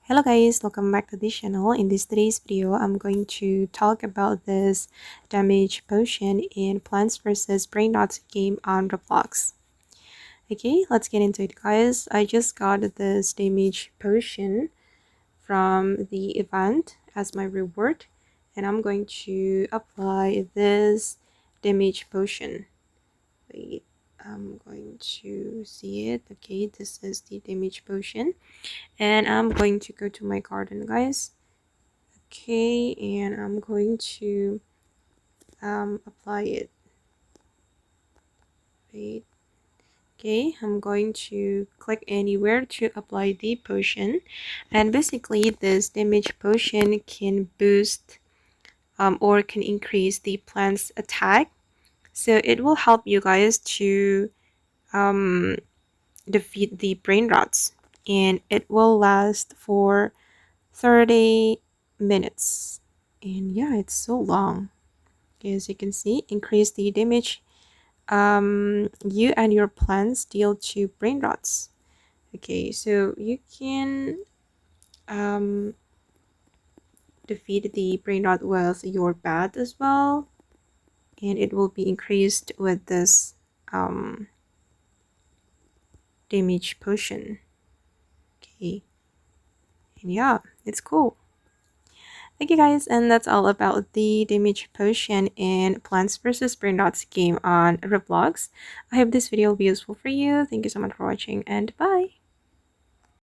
Hello guys, welcome back to this channel. In today's video, I'm going to talk about this damage potion in Plants vs Brainrot game on Roblox. Okay, let's get into it guys. I just got this damage potion from the event as my reward, and I'm going to apply this damage potion. Wait, I'm going to see it. Okay, this is the damage potion, and I'm going to go to my garden guys. Okay, and I'm going to apply it. Wait. Okay, I'm going to click anywhere to apply the potion, and basically this damage potion can boost or can increase the plant's attack, so it will help you guys to defeat the brain rots, and it will last for 30 minutes. And yeah, it's so long. As you can see, increase the damage you and your plants deal to brain rots. Okay, so you can defeat the brain rot with your bat as well, and it will be increased with this damage potion. Okay, and yeah, it's cool. Okay guys, and that's all about the damage potion in Plants vs Brain Rots game on Roblox. I hope this video will be useful for you. Thank you so much for watching, and bye!